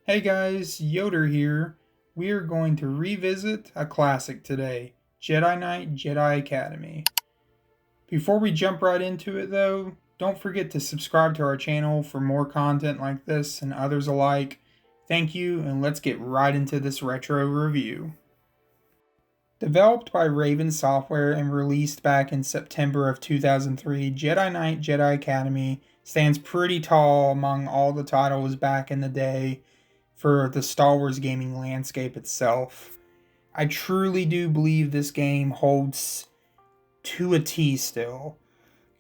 Hey guys, Yoder here. We are going to revisit a classic today, Jedi Knight Jedi Academy. Before we jump right into it though, don't forget to subscribe to our channel for more content like this and others alike. Thank you, and let's get right into this retro review. Developed by Raven Software and released back in September of 2003, Jedi Knight Jedi Academy stands pretty tall among all the titles back in the day for the Star Wars gaming landscape itself. I truly do believe this game holds to a T still.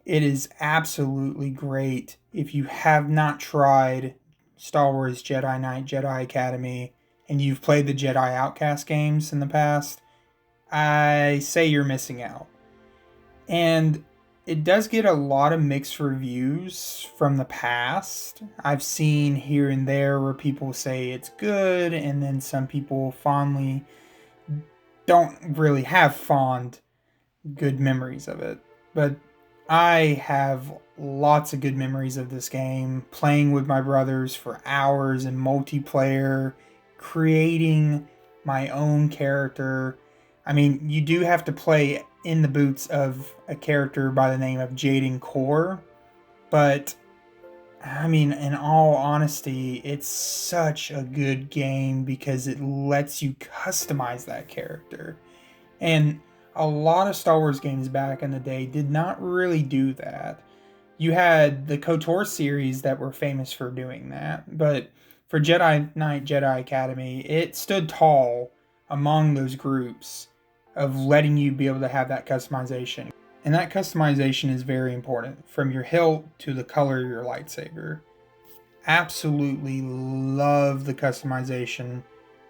It is absolutely great. If you have not tried Star Wars Jedi Knight Jedi Academy and you've played the Jedi Outcast games in the past, I say you're missing out. And it does get a lot of mixed reviews from the past. I've seen here and there where people say it's good, and then some people fondly don't really have fond, good memories of it. But I have lots of good memories of this game, playing with my brothers for hours in multiplayer, creating my own character. I mean, you do have to play in the boots of a character by the name of Jaden Core, but I mean, in all honesty, it's such a good game because it lets you customize that character. And a lot of Star Wars games back in the day did not really do that. You had the KOTOR series that were famous for doing that, but for Jedi Knight Jedi Academy, it stood tall among those groups of letting you be able to have that customization. And that customization is very important, from your hilt to the color of your lightsaber. Absolutely love the customization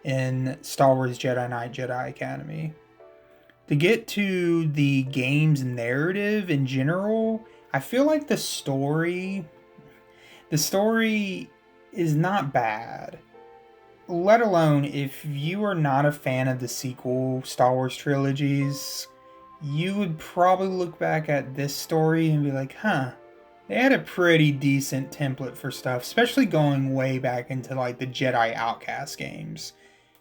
in Star Wars Jedi Knight Jedi Academy. To get to the game's narrative in general, I feel like the story is not bad. Let alone if you are not a fan of the sequel Star Wars trilogies, you would probably look back at this story and be like, huh, they had a pretty decent template for stuff, especially going way back into like the Jedi Outcast games.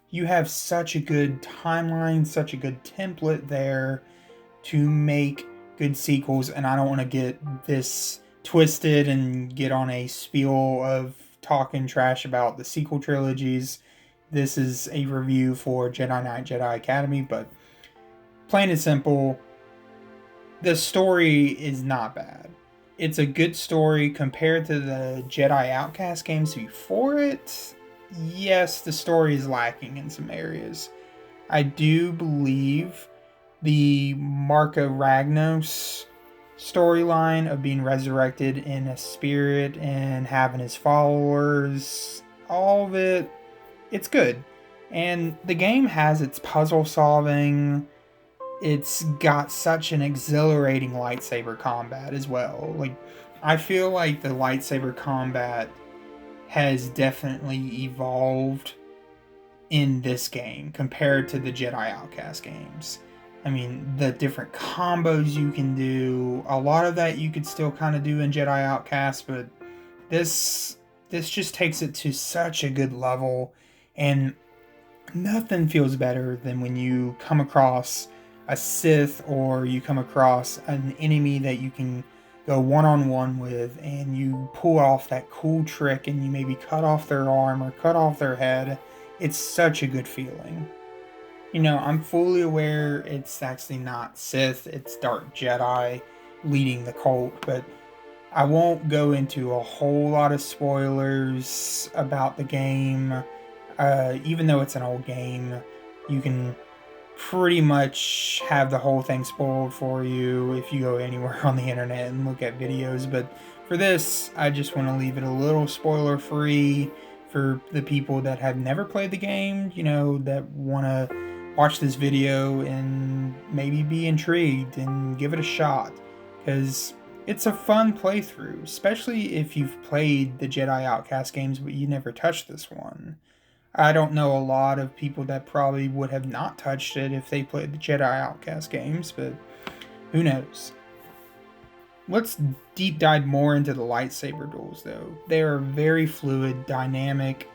You have such a good timeline, such a good template there to make good sequels, and I don't want to get this twisted and get on a spiel of talking trash about the sequel trilogies. This is a review for Jedi Knight Jedi Academy, but plain and simple, the story is not bad. It's a good story compared to the Jedi Outcast games before it. Yes, the story is lacking in some areas. I do believe the Marco Ragnos storyline of being resurrected in a spirit and having his followers, all of it, it's good. And the game has its puzzle solving. It's got such an exhilarating lightsaber combat as well. Like, I feel like the lightsaber combat has definitely evolved in this game compared to the Jedi Outcast games. I mean, the different combos you can do, a lot of that you could still kind of do in Jedi Outcast, but this this just takes it to such a good level, and nothing feels better than when you come across a Sith or you come across an enemy that you can go one-on-one with and you pull off that cool trick and you maybe cut off their arm or cut off their head. It's such a good feeling. I'm fully aware it's actually not Sith, it's Dark Jedi leading the cult, but I won't go into a whole lot of spoilers about the game. Even though it's an old game, you can pretty much have the whole thing spoiled for you if you go anywhere on the internet and look at videos. But for this, I just want to leave it a little spoiler free for the people that have never played the game, that want to watch this video and maybe be intrigued and give it a shot. Because it's a fun playthrough, especially if you've played the Jedi Outcast games but you never touched this one. I don't know a lot of people that probably would have not touched it if they played the Jedi Outcast games, but who knows. Let's deep dive more into the lightsaber duels though. They are very fluid, dynamic,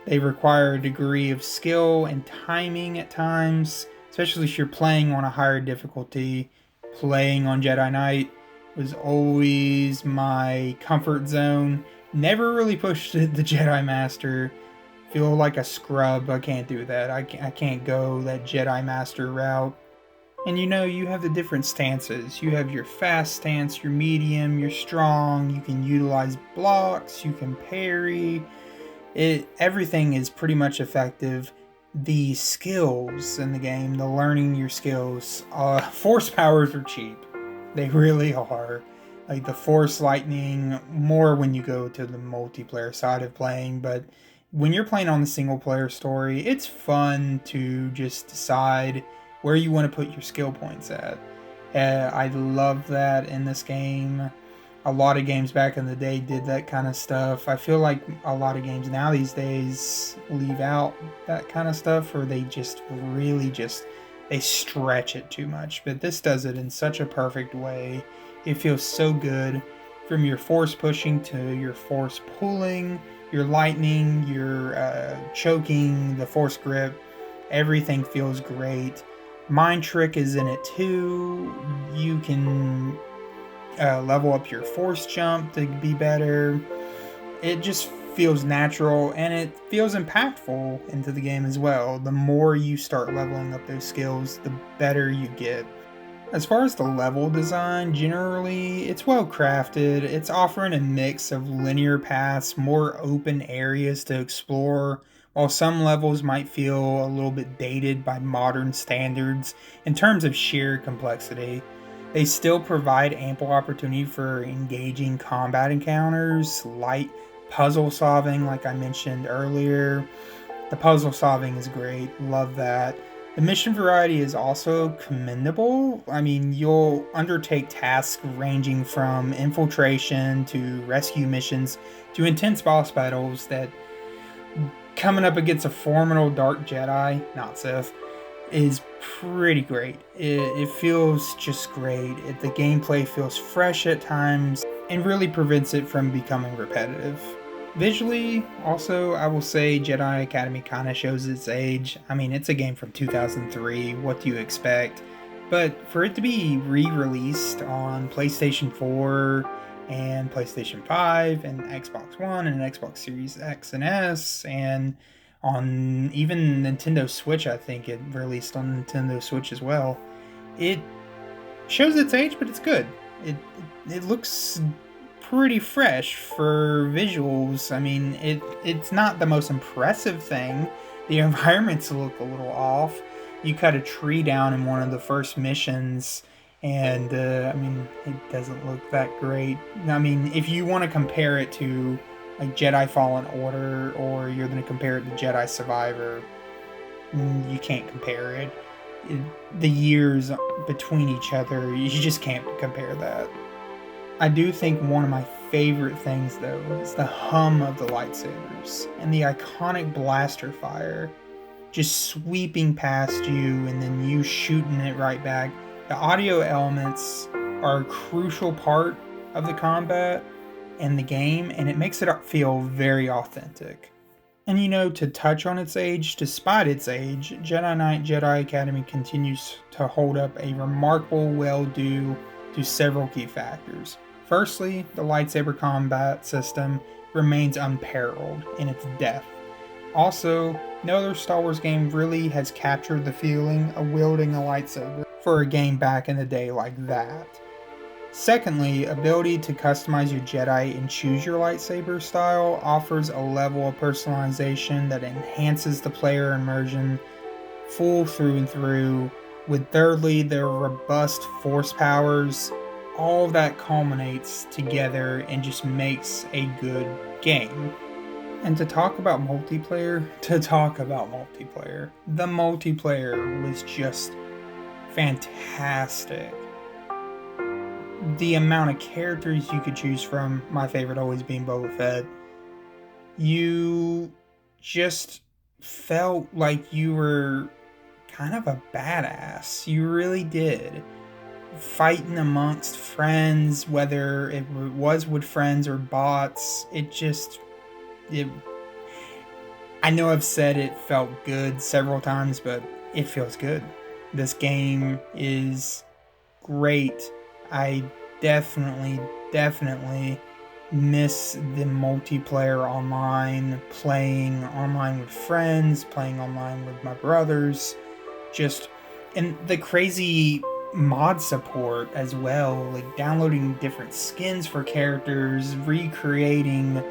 They require a degree of skill and timing at times, especially if you're playing on a higher difficulty. Playing on Jedi Knight was always my comfort zone. Never really pushed the Jedi Master. Feel like a scrub. I can't do that. I can't go that Jedi Master route. And you have the different stances. You have your fast stance, your medium, your strong. You can utilize blocks, you can parry. Everything is pretty much effective. The skills in the game, the learning your skills, force powers are cheap. They really are. Like the force lightning, more when you go to the multiplayer side of playing, but when you're playing on the single player story, it's fun to just decide where you want to put your skill points at. I love that in this game. A lot of games back in the day did that kind of stuff. I feel like a lot of games now these days leave out that kind of stuff, or they just really they stretch it too much. But this does it in such a perfect way. It feels so good, from your force pushing to your force pulling, your lightning, your choking, the force grip. Everything feels great. Mind Trick is in it too. You can level up your force jump to be better. It just feels natural, and it feels impactful into the game as well. The more you start leveling up those skills, the better you get. As far as the level design, generally, it's well crafted. It's offering a mix of linear paths, more open areas to explore, while some levels might feel a little bit dated by modern standards in terms of sheer complexity. They still provide ample opportunity for engaging combat encounters, light puzzle solving, like I mentioned earlier. The puzzle solving is great, love that. The mission variety is also commendable. I mean, you'll undertake tasks ranging from infiltration to rescue missions to intense boss battles that, coming up against a formidable Dark Jedi, not Sith, is pretty great. It feels just great. The gameplay feels fresh at times and really prevents it from becoming repetitive. Visually, also, I will say Jedi Academy kind of shows its age. I mean, it's a game from 2003, what do you expect? But for it to be re-released on PlayStation 4 and PlayStation 5 and Xbox One and Xbox Series X and S, and on even Nintendo Switch, I think it released on Nintendo Switch as well. It shows its age, but it's good. It looks pretty fresh for visuals. I mean, it's not the most impressive thing. The environments look a little off. You cut a tree down in one of the first missions, and I mean, it doesn't look that great. I mean, if you want to compare it to like Jedi Fallen Order, or you're going to compare it to Jedi Survivor, you can't compare it. The years between each other, you just can't compare that. I do think one of my favorite things, though, is the hum of the lightsabers and the iconic blaster fire just sweeping past you and then you shooting it right back. The audio elements are a crucial part of the combat and the game, and it makes it feel very authentic. And to touch on its age, despite its age, Jedi Knight Jedi Academy continues to hold up a remarkable well due to several key factors. Firstly, the lightsaber combat system remains unparalleled in its depth. Also, no other Star Wars game really has captured the feeling of wielding a lightsaber for a game back in the day like that. Secondly, ability to customize your Jedi and choose your lightsaber style offers a level of personalization that enhances the player immersion full through and through. With thirdly, their robust force powers, all that culminates together and just makes a good game. And to talk about multiplayer, the multiplayer was just fantastic. The amount of characters you could choose from, my favorite always being Boba Fett, you just felt like you were kind of a badass. You really did. Fighting amongst friends, whether it was with friends or bots, I know I've said it felt good several times, but it feels good. This game is great. I definitely miss the multiplayer online, playing online with friends, playing online with my brothers, just and the crazy mod support as well, like downloading different skins for characters, recreating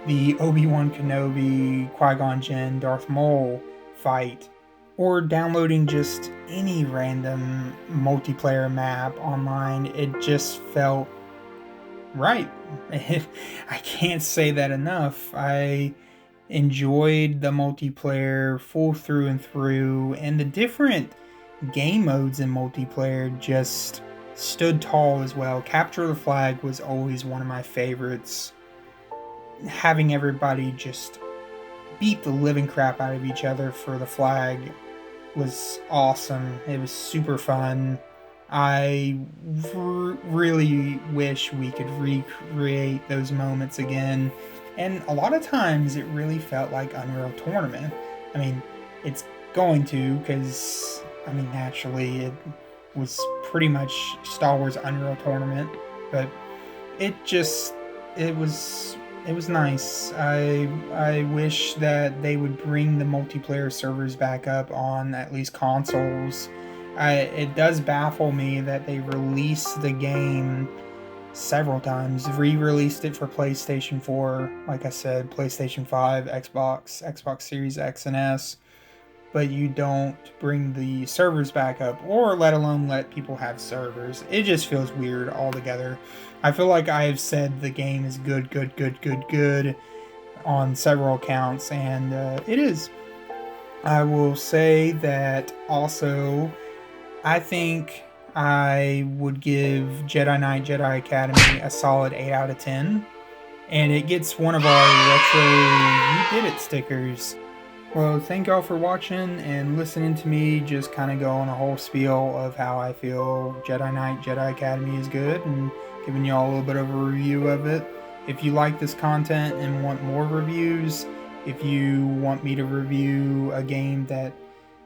the Obi-Wan Kenobi, Qui-Gon Jinn, Darth Maul fight, or downloading just any random multiplayer map online. It just felt right. I can't say that enough. I enjoyed the multiplayer full through and through, and the different game modes in multiplayer just stood tall as well. Capture the Flag was always one of my favorites. Having everybody just beat the living crap out of each other for the flag was awesome. It was super fun. I really wish we could recreate those moments again. And a lot of times it really felt like Unreal Tournament. I mean, it's going to, because, I mean, naturally it was pretty much Star Wars Unreal Tournament, but it just, it was nice. I wish that they would bring the multiplayer servers back up on at least consoles. It does baffle me that they released the game several times. Re-released it for PlayStation 4, like I said, PlayStation 5, Xbox, Xbox Series X and S, but you don't bring the servers back up, or let alone let people have servers. It just feels weird altogether. I feel like I have said the game is good on several accounts, and it is. I will say that also, I think I would give Jedi Knight Jedi Academy a solid 8 out of 10, and it gets one of our retro You Did It stickers. Well, thank y'all for watching and listening to me just kind of go on a whole spiel of how I feel Jedi Knight Jedi Academy is good, and giving y'all a little bit of a review of it. If you like this content and want more reviews, if you want me to review a game that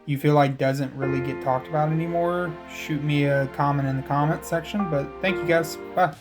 you feel like doesn't really get talked about anymore, shoot me a comment in the comment section. But thank you guys. Bye.